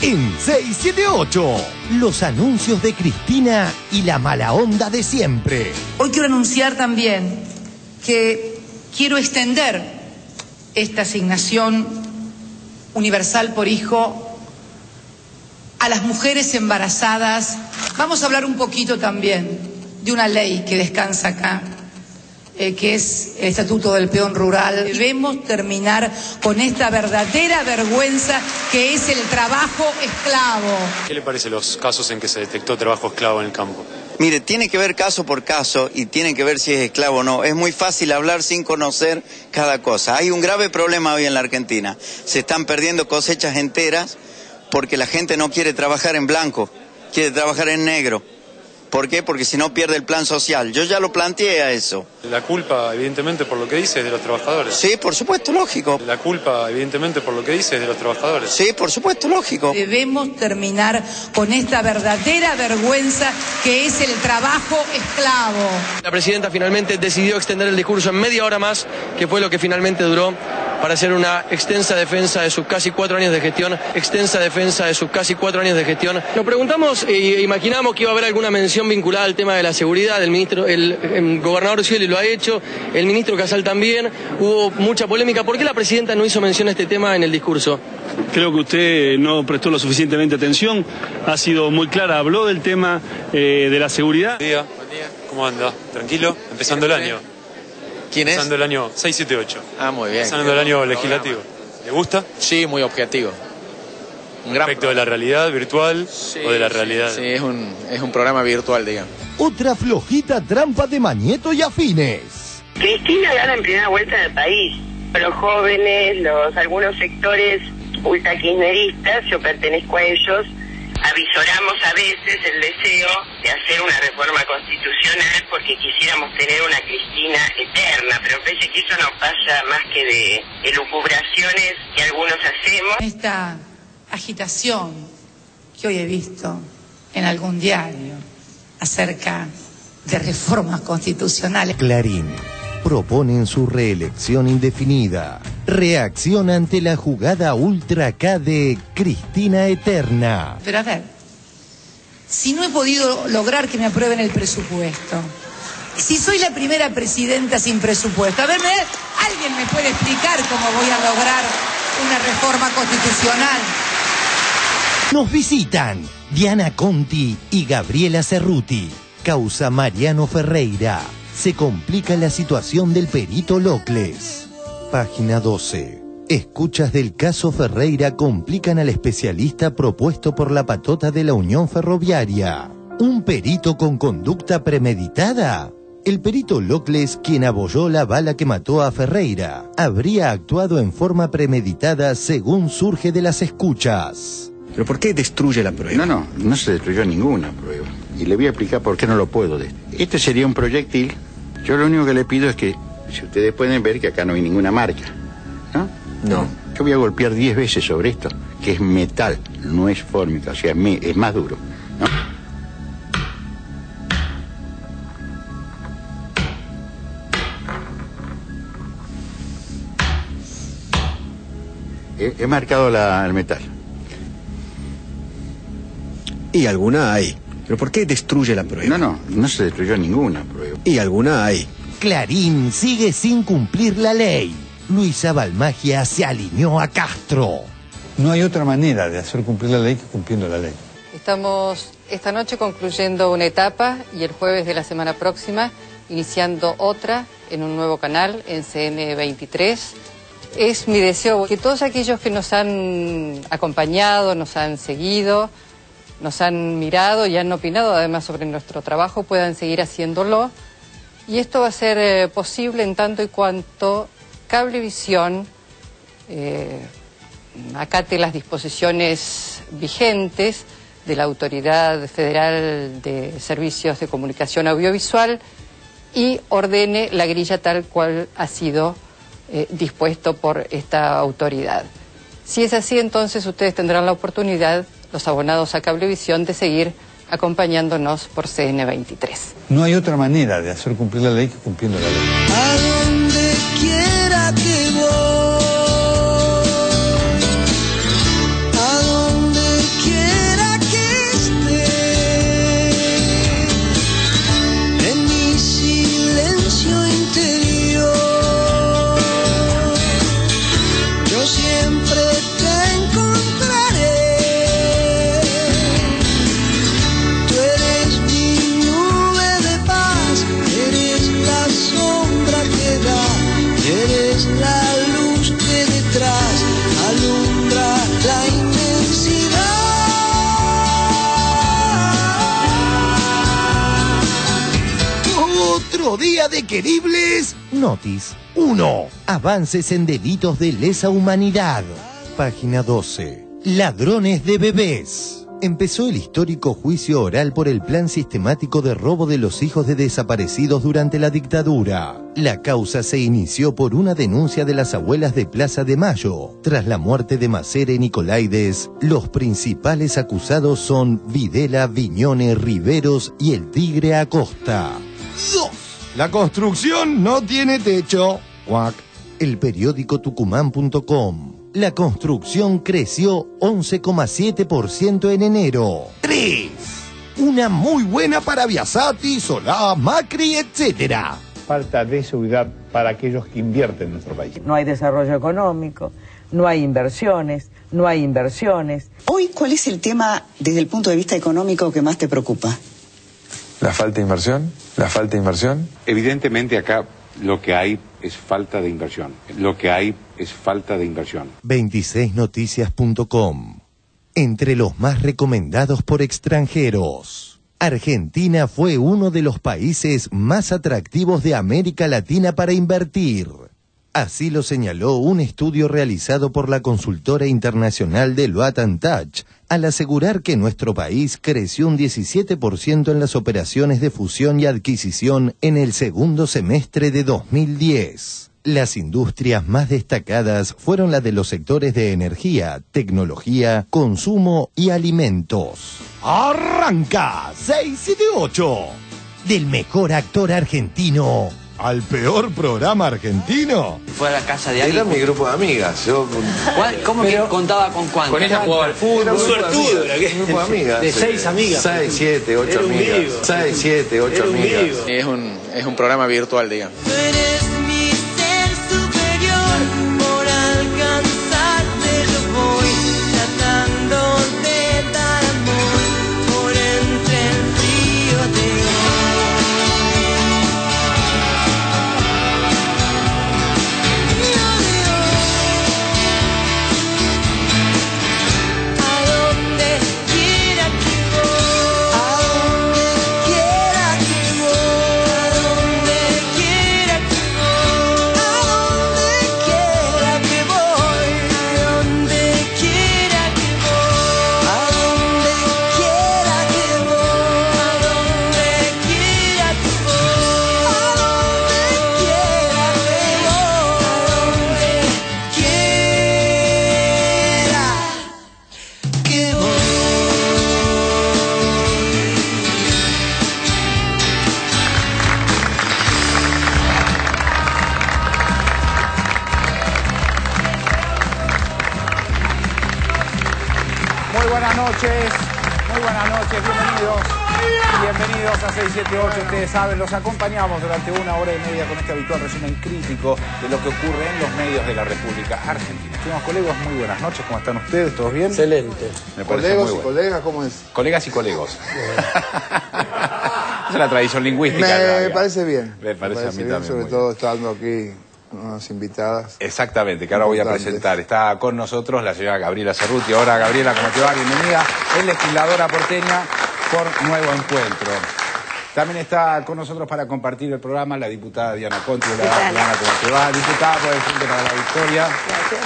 en 678. Los anuncios de Cristina y la mala onda de siempre. Hoy quiero anunciar también que quiero extender esta asignación universal por hijo a las mujeres embarazadas. Vamos a hablar un poquito también de una ley que descansa acá, que es el Estatuto del Peón Rural. Debemos terminar con esta verdadera vergüenza que es el trabajo esclavo. ¿Qué le parece los casos en que se detectó trabajo esclavo en el campo? Mire, tiene que ver caso por caso y tiene que ver si es esclavo o no. Es muy fácil hablar sin conocer cada cosa. Hay un grave problema hoy en la Argentina. Se están perdiendo cosechas enteras porque la gente no quiere trabajar en blanco, quiere trabajar en negro. ¿Por qué? Porque si no pierde el plan social. Yo ya lo planteé a eso. La culpa, evidentemente, por lo que dice, es de los trabajadores. Sí, por supuesto, lógico. La culpa, evidentemente, por lo que dice, es de los trabajadores. Sí, por supuesto, lógico. Debemos terminar con esta verdadera vergüenza que es el trabajo esclavo. La presidenta finalmente decidió extender el discurso en media hora más, que fue lo que finalmente duró, para hacer una extensa defensa de sus casi 4 años de gestión. Nos preguntamos e imaginamos que iba a haber alguna mención vinculada al tema de la seguridad. El gobernador Scioli lo ha hecho, el ministro Casal también. Hubo mucha polémica. ¿Por qué la presidenta no hizo mención a este tema en el discurso? Creo que usted no prestó lo suficientemente atención, ha sido muy clara, habló del tema de la seguridad. Buen día. ¿Cómo anda? ¿Tranquilo? Empezando el año. ¿Quién es? Empezando el año 678. Ah, muy bien. Empezando el año legislativo. ¿Le gusta? Sí, muy objetivo. Un gran ¿Respecto de la realidad virtual o de la realidad? Sí, es un programa virtual, digamos. Otra flojita trampa de Mañeto y afines. Cristina gana en primera vuelta en el país. Los jóvenes, algunos sectores ultra-kirchneristas, yo pertenezco a ellos, avisoramos a veces el deseo de hacer una reforma constitucional porque quisiéramos tener una Cristina eterna, pero parece que eso no pasa más que de elucubraciones que algunos hacemos. Esta agitación que hoy he visto en algún diario acerca de reformas constitucionales. Clarín. Proponen su reelección indefinida. Reacción ante la jugada ultra K de Cristina Eterna. Pero a ver, si no he podido lograr que me aprueben el presupuesto, si soy la primera presidenta sin presupuesto, a ver, ¿alguien me puede explicar cómo voy a lograr una reforma constitucional? Nos visitan Diana Conti y Gabriela Cerruti. Causa Mariano Ferreira. Se complica la situación del perito Locles. Página 12. Escuchas del caso Ferreira complican al especialista propuesto por la patota de la Unión Ferroviaria. ¿Un perito con conducta premeditada? El perito Locles, quien abolló la bala que mató a Ferreira, habría actuado en forma premeditada según surge de las escuchas. ¿Pero por qué destruye la prueba? No se destruyó ninguna prueba. Y le voy a explicar por qué no lo puedo. Este sería un proyectil. Yo lo único que le pido es que, si ustedes pueden ver que acá no hay ninguna marca, ¿no? No. Yo voy a golpear 10 veces sobre esto, que es metal, no es fórmica, o sea, es más duro, ¿no? He marcado el metal. Y alguna hay. ¿Pero por qué destruye la prueba? No se destruyó ninguna prueba. Y alguna hay. Clarín sigue sin cumplir la ley. Luisa Balmagia se alineó a Castro. No hay otra manera de hacer cumplir la ley que cumpliendo la ley. Estamos esta noche concluyendo una etapa y el jueves de la semana próxima iniciando otra en un nuevo canal, en CN23. Es mi deseo que todos aquellos que nos han acompañado, nos han seguido, nos han mirado y han opinado además sobre nuestro trabajo puedan seguir haciéndolo. Y esto va a ser posible en tanto y cuanto Cablevisión acate las disposiciones vigentes de la Autoridad Federal de Servicios de Comunicación Audiovisual y ordene la grilla tal cual ha sido dispuesto por esta autoridad. Si es así, entonces ustedes tendrán la oportunidad, los abonados a Cablevisión, de seguir acompañándonos por CN23. No hay otra manera de hacer cumplir la ley que cumpliendo la ley. A donde quiera que voy, a donde Otro día de queribles. Notis 1. Avances en delitos de lesa humanidad. Página 12. Ladrones de bebés. Empezó el histórico juicio oral por el plan sistemático de robo de los hijos de desaparecidos durante la dictadura. La causa se inició por una denuncia de las abuelas de Plaza de Mayo. Tras la muerte de Macere Nicolaides, los principales acusados son Videla, Viñone, Riveros y el Tigre Acosta. 2. La construcción no tiene techo. Cuac. El periódico tucumán.com. La construcción creció 11,7% en enero. 3. Una muy buena para Biasati, Solá, Macri, etc. Falta de seguridad para aquellos que invierten en nuestro país. No hay desarrollo económico, no hay inversiones, no hay inversiones. Hoy, ¿cuál es el tema desde el punto de vista económico que más te preocupa? La falta de inversión, la falta de inversión. Evidentemente acá lo que hay es falta de inversión. Lo que hay es falta de inversión. 26noticias.com. Entre los más recomendados por extranjeros. Argentina fue uno de los países más atractivos de América Latina para invertir. Así lo señaló un estudio realizado por la consultora internacional Deloitte & Touch, al asegurar que nuestro país creció un 17% en las operaciones de fusión y adquisición en el segundo semestre de 2010. Las industrias más destacadas fueron las de los sectores de energía, tecnología, consumo y alimentos. ¡Arranca! 678. Del mejor actor argentino al peor programa argentino. Fue a la casa de alguien. Era mi grupo de amigas. ¿Cómo que contaba con cuánto? Con ella jugaba al fútbol. Un suertudo. Un grupo de amigas. De 6 amigas. 6, 7, 8 amigas. 6, 7, 8 amigas. Es un programa virtual, digamos. Bienvenidos a 678, ustedes saben, los acompañamos durante 1 hora y media con este habitual resumen crítico de lo que ocurre en los medios de la República Argentina. Estimados colegas, muy buenas noches, ¿cómo están ustedes? ¿Todos bien? Excelente. Me parece muy bueno. ¿Colegas cómo es? Colegas y colegos. Esa es la tradición lingüística. Me parece bien. Me parece a mí bien, también. sobre todo estando aquí unas invitadas. Exactamente, que ahora voy a presentar. Está con nosotros la señora Gabriela Cerruti. Ahora, Gabriela, ¿cómo te va? Bienvenida. Es legisladora porteña por Nuevo Encuentro. También está con nosotros para compartir el programa la diputada Diana Conti. Hola, Diana, ¿cómo te va? Diputada por el Frente para la Victoria. Gracias.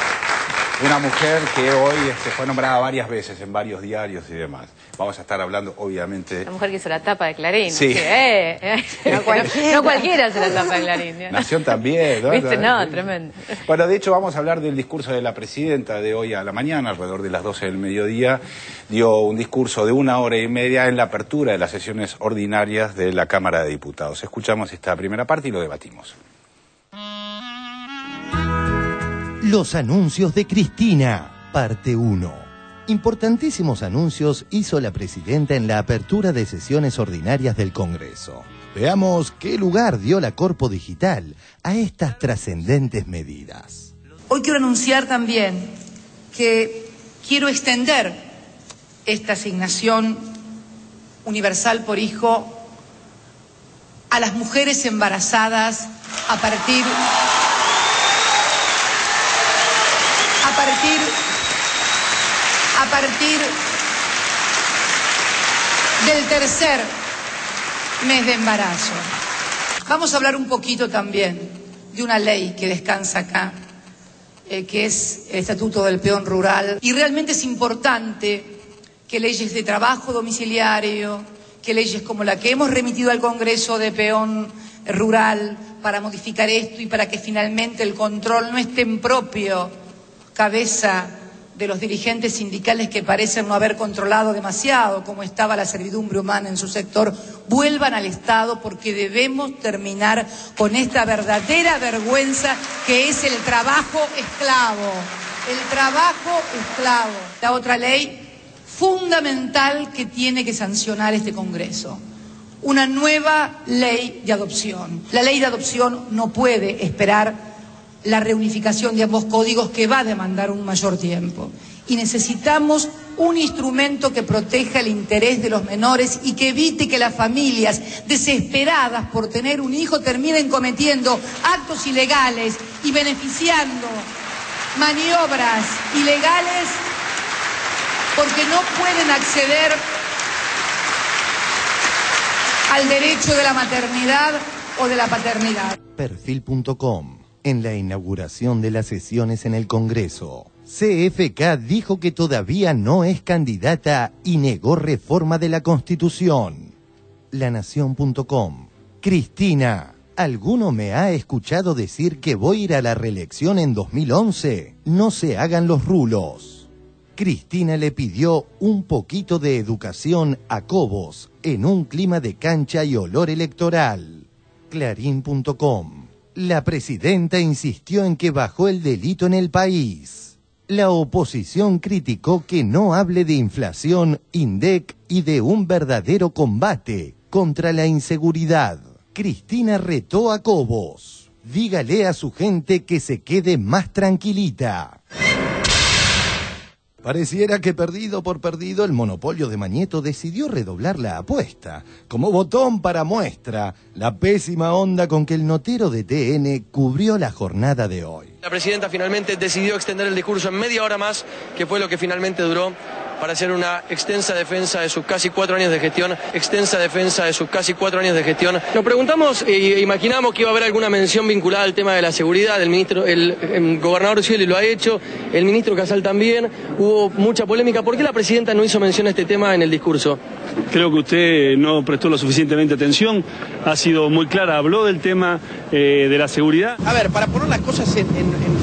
Una mujer que hoy fue nombrada varias veces en varios diarios y demás. Vamos a estar hablando, obviamente... La mujer que hizo la tapa de Clarín. Sí. No cualquiera hace la tapa de Clarín. Nación también, ¿no? ¿Viste? No, tremendo. Bueno, de hecho vamos a hablar del discurso de la presidenta de hoy a la mañana, alrededor de las 12 del mediodía. Dio un discurso de 1 hora y media en la apertura de las sesiones ordinarias de la Cámara de Diputados. Escuchamos esta primera parte y lo debatimos. Los anuncios de Cristina, parte 1. Importantísimos anuncios hizo la presidenta en la apertura de sesiones ordinarias del Congreso. Veamos qué lugar dio la Corpo Digital a estas trascendentes medidas. Hoy quiero anunciar también que quiero extender esta asignación universal por hijo a las mujeres embarazadas a partir del tercer mes de embarazo. Vamos a hablar un poquito también de una ley que descansa acá, que es el Estatuto del Peón Rural. Y realmente es importante que leyes de trabajo domiciliario, que leyes como la que hemos remitido al Congreso de Peón Rural para modificar esto y para que finalmente el control no esté en propio cabeza de los dirigentes sindicales que parecen no haber controlado demasiado cómo estaba la servidumbre humana en su sector, vuelvan al Estado, porque debemos terminar con esta verdadera vergüenza que es el trabajo esclavo. El trabajo esclavo. La otra ley fundamental que tiene que sancionar este Congreso: una nueva ley de adopción. La ley de adopción no puede esperar la reunificación de ambos códigos, que va a demandar un mayor tiempo. Y necesitamos un instrumento que proteja el interés de los menores y que evite que las familias desesperadas por tener un hijo terminen cometiendo actos ilegales y beneficiando maniobras ilegales porque no pueden acceder al derecho de la maternidad o de la paternidad. Perfil.com. En la inauguración de las sesiones en el Congreso, CFK dijo que todavía no es candidata y negó reforma de la Constitución. LaNación.com. Cristina, ¿alguno me ha escuchado decir que voy a ir a la reelección en 2011? No se hagan los rulos. Cristina le pidió un poquito de educación a Cobos en un clima de cancha y olor electoral. Clarín.com. La presidenta insistió en que bajó el delito en el país. La oposición criticó que no hable de inflación, INDEC y de un verdadero combate contra la inseguridad. Cristina retó a Cobos: dígale a su gente que se quede más tranquilita. Pareciera que perdido por perdido, el monopolio de Mañeto decidió redoblar la apuesta. Como botón para muestra, la pésima onda con que el notero de TN cubrió la jornada de hoy. La presidenta finalmente decidió extender el discurso en media hora más, que fue lo que finalmente duró, para hacer una extensa defensa de sus casi 4 años de gestión, Nos preguntamos e imaginamos que iba a haber alguna mención vinculada al tema de la seguridad. El gobernador Scioli lo ha hecho, el ministro Casal también. Hubo mucha polémica. ¿Por qué la presidenta no hizo mención a este tema en el discurso? Creo que usted no prestó lo suficientemente atención, ha sido muy clara, habló del tema de la seguridad. A ver, para poner las cosas en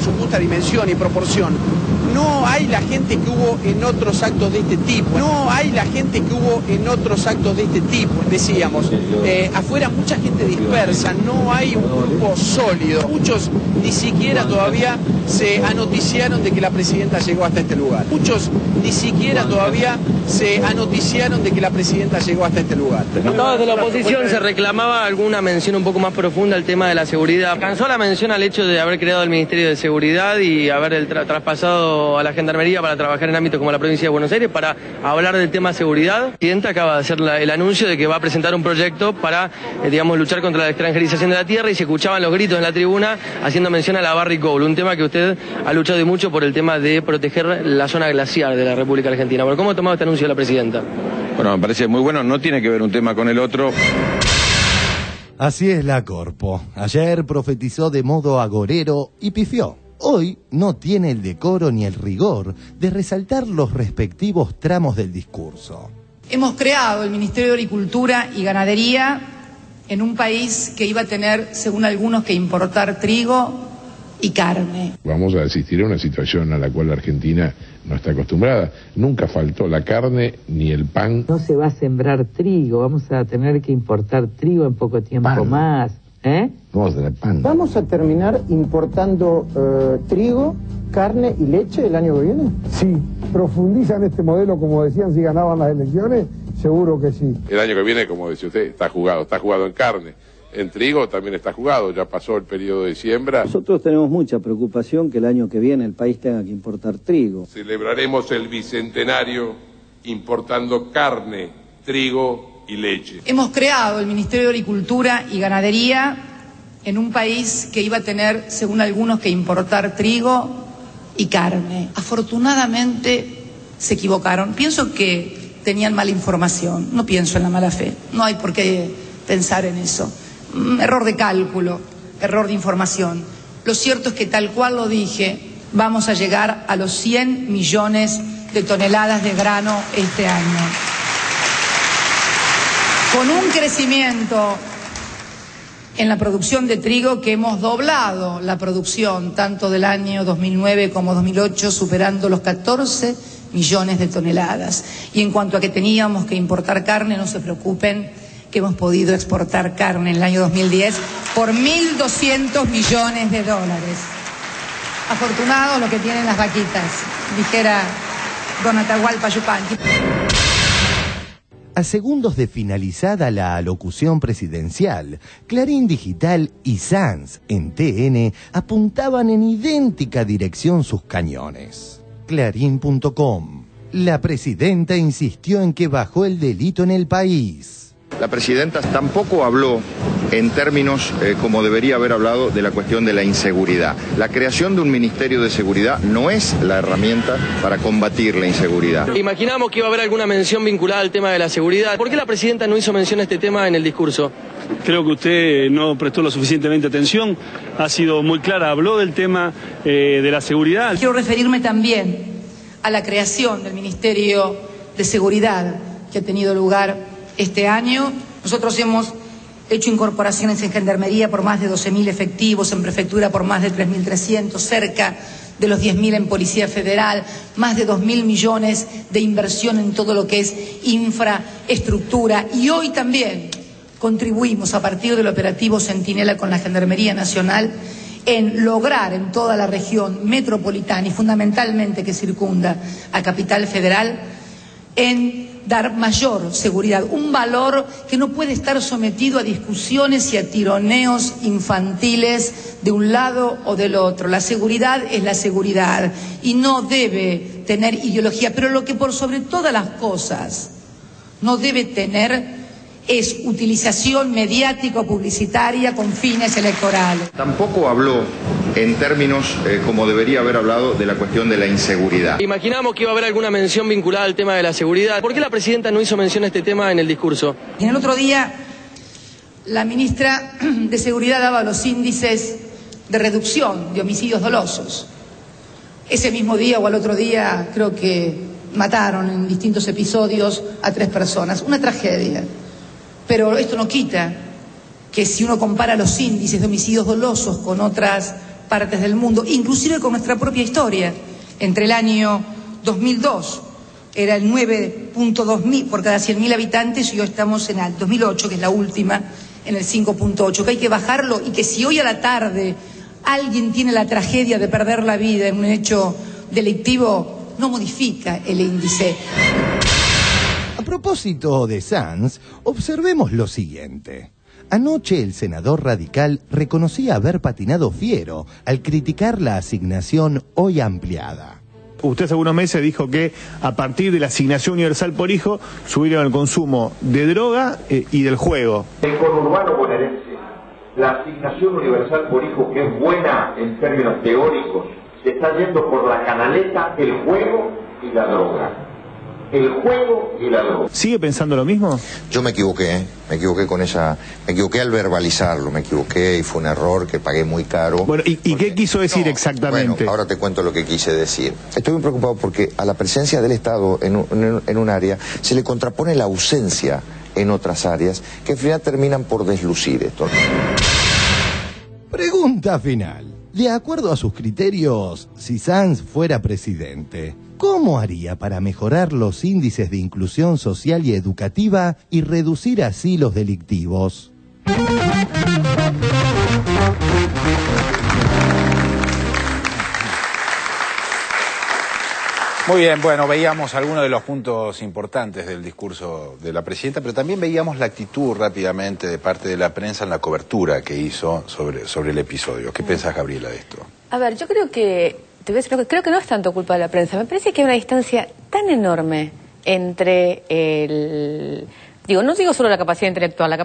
su justa dimensión y proporción, no hay la gente que hubo en otros actos de este tipo. Decíamos, afuera mucha gente dispersa, no hay un grupo sólido. Muchos ni siquiera todavía se anoticiaron de que la presidenta llegó hasta este lugar. Desde la oposición se reclamaba alguna mención un poco más profunda al tema de la seguridad. ¿Alcanzó la mención al hecho de haber creado el Ministerio de Seguridad y haber traspasado a la Gendarmería para trabajar en ámbitos como la provincia de Buenos Aires para hablar del tema seguridad? La presidenta acaba de hacer el anuncio de que va a presentar un proyecto para, luchar contra la extranjerización de la tierra, y se escuchaban los gritos en la tribuna haciendo mención a la Barrick Gold, un tema que usted ha luchado y mucho por el tema de proteger la zona glaciar de la República Argentina. Bueno, ¿cómo ha tomado este anuncio de la presidenta? Bueno, me parece muy bueno, no tiene que ver un tema con el otro. Así es la Corpo. Ayer profetizó de modo agorero y pifió. Hoy no tiene el decoro ni el rigor de resaltar los respectivos tramos del discurso. Hemos creado el Ministerio de Agricultura y Ganadería en un país que iba a tener, según algunos, que importar trigo y carne. Vamos a asistir a una situación a la cual la Argentina no está acostumbrada. Nunca faltó la carne ni el pan. No se va a sembrar trigo, vamos a tener que importar trigo en poco tiempo más. Vamos a tener pan. ¿Vamos a terminar importando trigo, carne y leche el año que viene? Sí, profundizan este modelo, como decían, si ganaban las elecciones, seguro que sí. El año que viene, como decía usted, está jugado en carne. En trigo también está jugado, ya pasó el periodo de siembra. Nosotros tenemos mucha preocupación que el año que viene el país tenga que importar trigo. Celebraremos el bicentenario importando carne, trigo y leche. Hemos creado el Ministerio de Agricultura y Ganadería en un país que iba a tener, según algunos, que importar trigo y carne. Afortunadamente se equivocaron. Pienso que tenían mala información, no pienso en la mala fe, no hay por qué pensar en eso. error de cálculo, error de información. Lo cierto es que tal cual lo dije, vamos a llegar a los 100 millones de toneladas de grano este año. Con un crecimiento en la producción de trigo que hemos doblado la producción, tanto del año 2009 como 2008, superando los 14 millones de toneladas. Y en cuanto a que teníamos que importar carne, no se preocupen, que hemos podido exportar carne en el año 2010 por 1.200 millones de dólares. Afortunados los que tienen las vaquitas, dijera don Atahualpa Yupanqui. A segundos de finalizada la alocución presidencial, Clarín Digital y Sanz en TN apuntaban en idéntica dirección sus cañones. Clarín.com. La presidenta insistió en que bajó el delito en el país. La presidenta tampoco habló en términos como debería haber hablado de la cuestión de la inseguridad. La creación de un Ministerio de Seguridad no es la herramienta para combatir la inseguridad. Imaginamos que iba a haber alguna mención vinculada al tema de la seguridad. ¿Por qué la presidenta no hizo mención a este tema en el discurso? Creo que usted no prestó lo suficientemente atención, ha sido muy clara, habló del tema de la seguridad. Quiero referirme también a la creación del Ministerio de Seguridad que ha tenido lugar este año. Nosotros hemos hecho incorporaciones en Gendarmería por más de 12.000 efectivos, en Prefectura por más de 3.300, cerca de los 10.000 en Policía Federal, más de 2.000 millones de inversión en todo lo que es infraestructura. Y hoy también contribuimos a partir del operativo Centinela con la Gendarmería Nacional en lograr en toda la región metropolitana y fundamentalmente que circunda a Capital Federal, en dar mayor seguridad, un valor que no puede estar sometido a discusiones y a tironeos infantiles de un lado o del otro. La seguridad es la seguridad y no debe tener ideología, pero lo que por sobre todas las cosas no debe tener es utilización mediática o publicitaria con fines electorales. Tampoco habló en términos como debería haber hablado de la cuestión de la inseguridad. Imaginamos que iba a haber alguna mención vinculada al tema de la seguridad. ¿Por qué la presidenta no hizo mención a este tema en el discurso? En el otro día, la ministra de Seguridad daba los índices de reducción de homicidios dolosos. Ese mismo día o al otro día creo que mataron en distintos episodios a 3 personas. Una tragedia. Pero esto no quita que si uno compara los índices de homicidios dolosos con otras partes del mundo, inclusive con nuestra propia historia, entre el año 2002 era el 9.2 por cada 100.000 habitantes y hoy estamos en el 2008, que es la última, en el 5.8, que hay que bajarlo y que si hoy a la tarde alguien tiene la tragedia de perder la vida en un hecho delictivo, no modifica el índice. A propósito de Sanz, observemos lo siguiente. Anoche el senador radical reconocía haber patinado fiero al criticar la asignación hoy ampliada. Usted hace unos meses dijo que a partir de la asignación universal por hijo subieron el consumo de droga y del juego. El conurbano bonaerense, la asignación universal por hijo, que es buena en términos teóricos, se está yendo por la canaleta, el juego y la droga. El juego y la droga. ¿Sigue pensando lo mismo? Yo me equivoqué al verbalizarlo, me equivoqué y fue un error que pagué muy caro. Bueno, ¿y qué quiso decir exactamente? Bueno, ahora te cuento lo que quise decir. Estoy muy preocupado porque a la presencia del Estado en un área se le contrapone la ausencia en otras áreas que al final terminan por deslucir esto. Pregunta final. De acuerdo a sus criterios, si Sanz fuera presidente, ¿cómo haría para mejorar los índices de inclusión social y educativa y reducir así los delictivos? Muy bien, bueno, veíamos algunos de los puntos importantes del discurso de la presidenta, pero también veíamos la actitud rápidamente de parte de la prensa en la cobertura que hizo sobre el episodio. ¿Qué pensás, Gabriela, de esto? A ver, yo creo que, creo que no es tanto culpa de la prensa. Me parece que hay una distancia tan enorme entre Digo, no digo solo la capacidad intelectual, la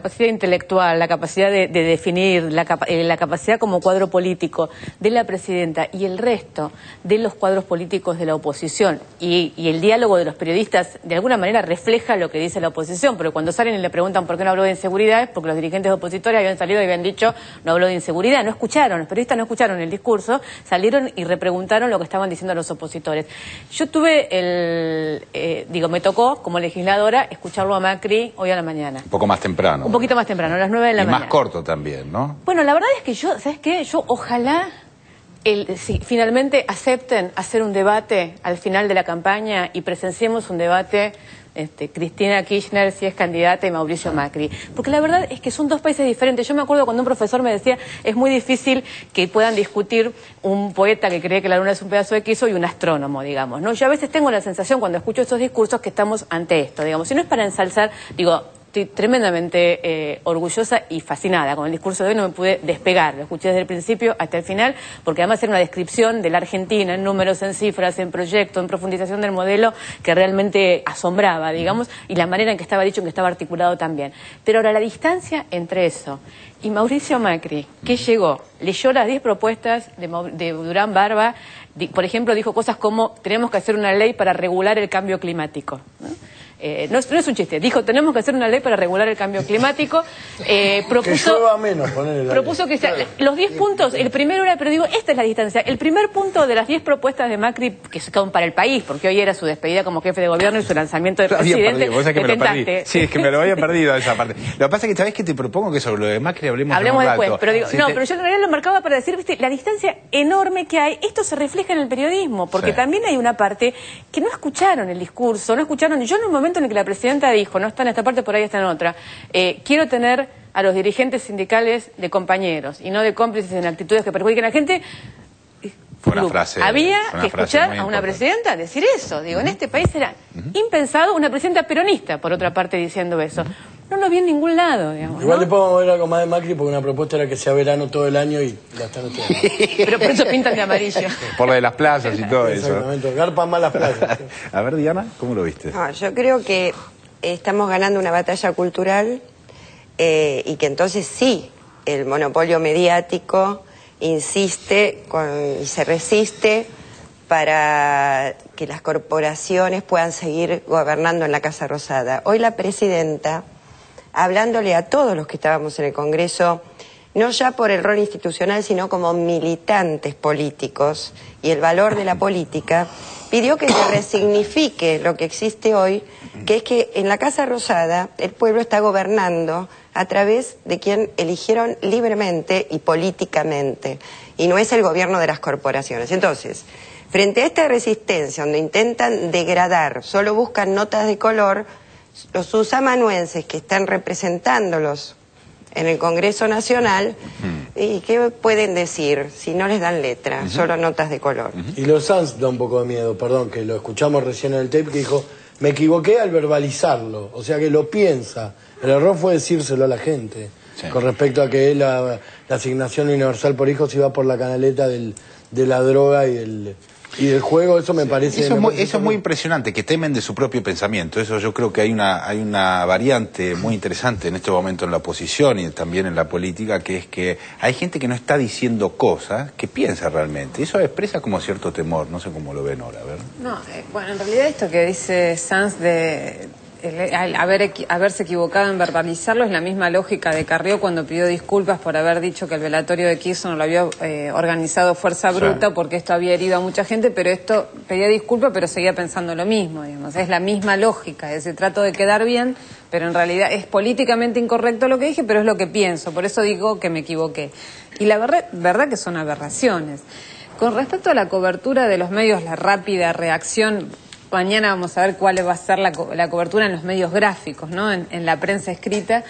capacidad de definir, la capacidad como cuadro político de la presidenta y el resto de los cuadros políticos de la oposición y el diálogo de los periodistas de alguna manera refleja lo que dice la oposición, pero cuando salen y le preguntan por qué no habló de inseguridad es porque los dirigentes opositores habían salido y habían dicho no habló de inseguridad, no escucharon, los periodistas no escucharon el discurso, salieron y repreguntaron lo que estaban diciendo los opositores. Yo tuve me tocó como legisladora escucharlo a Macri hoy a la mañana. Un poco más temprano. Un poquito más temprano, a las 9 de la mañana. Y más corto también, ¿no? Bueno, la verdad es que yo, ¿sabes qué? Yo ojalá finalmente acepten hacer un debate al final de la campaña y presenciemos un debate Cristina Kirchner si es candidata y Mauricio Macri. Porque la verdad es que son dos países diferentes. Yo me acuerdo cuando un profesor me decía es muy difícil que puedan discutir un poeta que cree que la luna es un pedazo de queso y un astrónomo, digamos, ¿no? Yo a veces tengo la sensación cuando escucho estos discursos que estamos ante esto, digamos. Si no es para ensalzar, digo, estoy tremendamente orgullosa y fascinada con el discurso de hoy, no me pude despegar, lo escuché desde el principio hasta el final, porque además era una descripción de la Argentina en números, en cifras, en proyecto, en profundización del modelo que realmente asombraba, digamos, y la manera en que estaba dicho, en que estaba articulado también. Pero ahora la distancia entre eso y Mauricio Macri, que llegó, leyó las 10 propuestas de Durán Barba, por ejemplo, dijo cosas como tenemos que hacer una ley para regular el cambio climático, ¿no? No es un chiste, dijo tenemos que hacer una ley para regular el cambio climático, propuso que sea, los 10 puntos, el primero era, pero digo, esta es la distancia, el primer punto de las 10 propuestas de Macri, que son para el país, porque hoy era su despedida como jefe de gobierno y su lanzamiento de presidente, sí, es que me lo había perdido esa parte. Lo que pasa es que sabés que te propongo que sobre lo de Macri hablemos después, pero digo, pero yo en realidad lo marcaba para decir, viste, la distancia enorme que hay, esto se refleja en el periodismo, porque también hay una parte que no escucharon el discurso, no escucharon, yo en un momento en el que la presidenta dijo, no está en esta parte, por ahí está en otra, quiero tener a los dirigentes sindicales de compañeros y no de cómplices en actitudes que perjudiquen a la gente. Fue una frase, había que escuchar a una presidenta decir eso. Digo, en este país era impensado una presidenta peronista, por otra parte, diciendo eso. No lo vi en ningún lado, digamos. Igual le podemos ver algo más de Macri porque una propuesta era que sea verano todo el año y la están haciendo. Pero por eso pintan de amarillo. Por lo de las playas y todo eso. Exactamente, garpan más las playas. A ver, Diana, ¿cómo lo viste? No, yo creo que estamos ganando una batalla cultural y que entonces sí, el monopolio mediático insiste y se resiste para que las corporaciones puedan seguir gobernando en la Casa Rosada. Hoy la presidenta, hablándole a todos los que estábamos en el Congreso, no ya por el rol institucional, sino como militantes políticos y el valor de la política, pidió que se resignifique lo que existe hoy, que es que en la Casa Rosada el pueblo está gobernando a través de quien eligieron libremente y políticamente, y no es el gobierno de las corporaciones. Entonces, frente a esta resistencia, donde intentan degradar, solo buscan notas de color, los susamanuenses que están representándolos en el Congreso Nacional, ¿y qué pueden decir si no les dan letra, solo notas de color? Y los Sanz da un poco de miedo, perdón, que lo escuchamos recién en el tape, que dijo, me equivoqué al verbalizarlo, o sea que lo piensa. El error fue decírselo a la gente, con respecto a que la asignación universal por hijos iba por la canaleta de la droga y del juego. Eso me parece... Eso es muy impresionante, que temen de su propio pensamiento. Eso yo creo que hay una variante muy interesante en este momento en la oposición y también en la política, que es que hay gente que no está diciendo cosas que piensa realmente. Eso expresa como cierto temor, no sé cómo lo ven ahora, ¿verdad? No, bueno, en realidad esto que dice Sanz de... haberse equivocado en verbalizarlo es la misma lógica de Carrió cuando pidió disculpas por haber dicho que el velatorio de Kirchner lo había organizado Fuerza Bruta porque esto había herido a mucha gente, pero esto pedía disculpas pero seguía pensando lo mismo, digamos. Es la misma lógica, es decir, trato de quedar bien, pero en realidad es políticamente incorrecto lo que dije, pero es lo que pienso, por eso digo que me equivoqué. Y la verdad que son aberraciones. Con respecto a la cobertura de los medios, la rápida reacción... Mañana vamos a ver cuál va a ser la cobertura en los medios gráficos, ¿no? En la prensa escrita.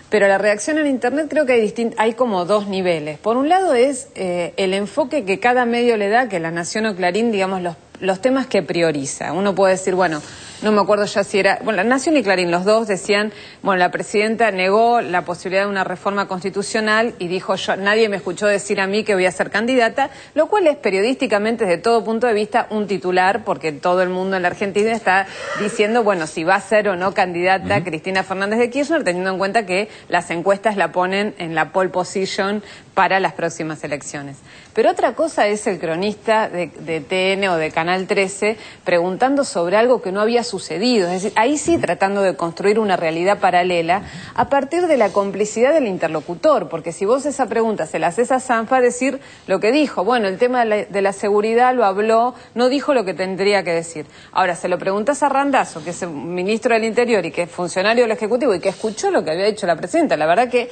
Pero la reacción en Internet creo que hay como dos niveles. Por un lado es el enfoque que cada medio le da, que La Nación o Clarín, digamos, los temas que prioriza. Uno puede decir, bueno, no me acuerdo ya si era, bueno, La Nación y Clarín, los dos decían, bueno, la presidenta negó la posibilidad de una reforma constitucional y dijo, nadie me escuchó decir a mí que voy a ser candidata, lo cual es periodísticamente, desde todo punto de vista, un titular, porque todo el mundo en la Argentina está diciendo, bueno, si va a ser o no candidata Cristina Fernández de Kirchner, teniendo en cuenta que las encuestas la ponen en la pole position para las próximas elecciones. Pero otra cosa es el cronista de TN o de Canal 13 preguntando sobre algo que no había sucedido. Es decir, ahí sí tratando de construir una realidad paralela a partir de la complicidad del interlocutor. Porque si vos esa pregunta se la haces a Sanfa, decir lo que dijo. Bueno, el tema de la seguridad lo habló, no dijo lo que tendría que decir. Ahora, se lo preguntás a Randazzo, que es el ministro del Interior y que es funcionario del Ejecutivo y que escuchó lo que había dicho la presidenta. La verdad que,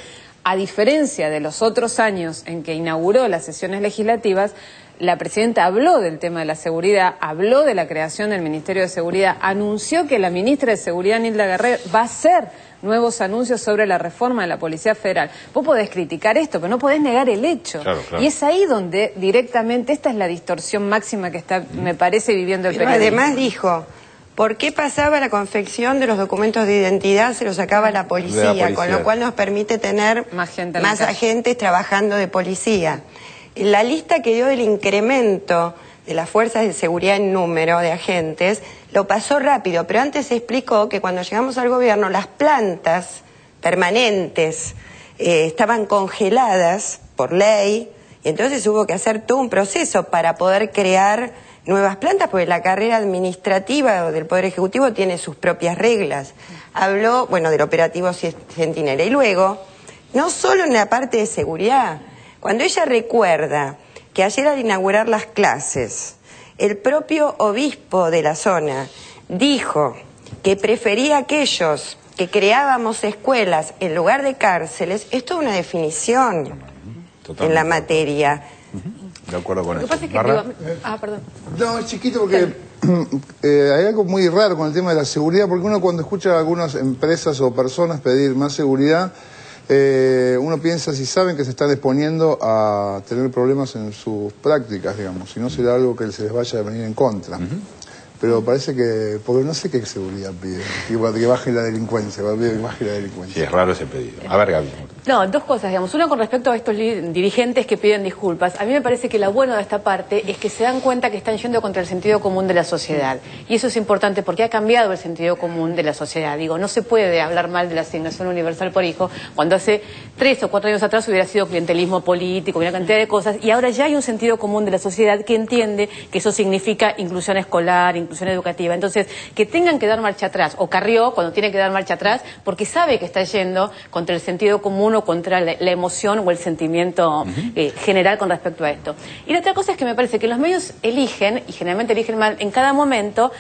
a diferencia de los otros años en que inauguró las sesiones legislativas, la presidenta habló del tema de la seguridad, habló de la creación del Ministerio de Seguridad, anunció que la ministra de Seguridad, Nilda Guerrero, va a hacer nuevos anuncios sobre la reforma de la Policía Federal. Vos podés criticar esto, pero no podés negar el hecho. Claro, claro. Y es ahí donde directamente esta es la distorsión máxima que está, me parece, viviendo el periodismo. Además dijo, ¿por qué pasaba la confección de los documentos de identidad? Se los sacaba la policía, con lo cual nos permite tener más agentes trabajando de policía. La lista que dio del incremento de las fuerzas de seguridad en número de agentes, lo pasó rápido, pero antes se explicó que cuando llegamos al gobierno las plantas permanentes estaban congeladas por ley, y entonces hubo que hacer todo un proceso para poder crear nuevas plantas, porque la carrera administrativa del Poder Ejecutivo tiene sus propias reglas. Habló, bueno, del operativo Centinela. Y luego, no solo en la parte de seguridad, cuando ella recuerda que ayer al inaugurar las clases, el propio obispo de la zona dijo que prefería aquellos que creábamos escuelas en lugar de cárceles, esto es una definición en la materia. De acuerdo con eso. Perdón. No, es chiquito porque hay algo muy raro con el tema de la seguridad, porque uno cuando escucha a algunas empresas o personas pedir más seguridad, uno piensa si saben que se están exponiendo a tener problemas en sus prácticas, digamos, si no será algo que se les vaya a venir en contra. Pero parece que, porque no sé qué seguridad pide, que baje la delincuencia, que baje la delincuencia. Sí, es raro ese pedido. A ver, Gaby. No, dos cosas, digamos. Una con respecto a estos dirigentes que piden disculpas. A mí me parece que lo bueno de esta parte es que se dan cuenta que están yendo contra el sentido común de la sociedad. Y eso es importante porque ha cambiado el sentido común de la sociedad. Digo, no se puede hablar mal de la asignación universal por hijo cuando hace 3 o 4 años atrás hubiera sido clientelismo político, una cantidad de cosas. Y ahora ya hay un sentido común de la sociedad que entiende que eso significa inclusión escolar, inclusión educativa. Entonces, que tengan que dar marcha atrás, o Carrió cuando tiene que dar marcha atrás, porque sabe que está yendo contra el sentido común o contra la emoción o el sentimiento general con respecto a esto. Y la otra cosa es que me parece que los medios eligen, y generalmente eligen mal, en cada momento,